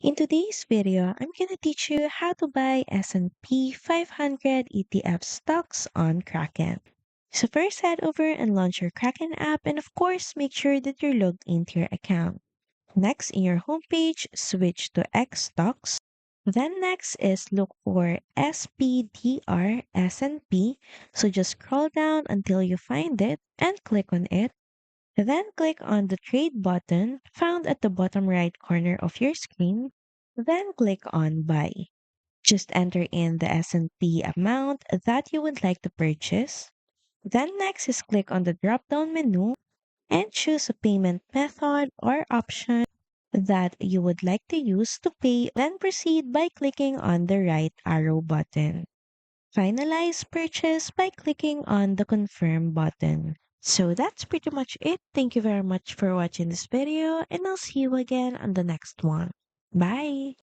In today's video, I'm going to teach you how to buy S&P 500 ETF stocks on Kraken. So first head over and launch your Kraken app and of course make sure that you're logged into your account. Next, in your homepage, switch to X stocks. Then next is look for SPDR S&P. So just scroll down until you find it and click on it. Then click on the trade button found at the bottom right corner of your screen. Then click on buy. Just enter in the S&P amount that you would like to purchase. Then next is click on the drop-down menu and choose a payment method or option that you would like to use to pay. Then proceed by clicking on the right arrow button. Finalize purchase by clicking on the confirm button. So that's pretty much it. Thank you very much for watching this video and I'll see you again on the next one. Bye!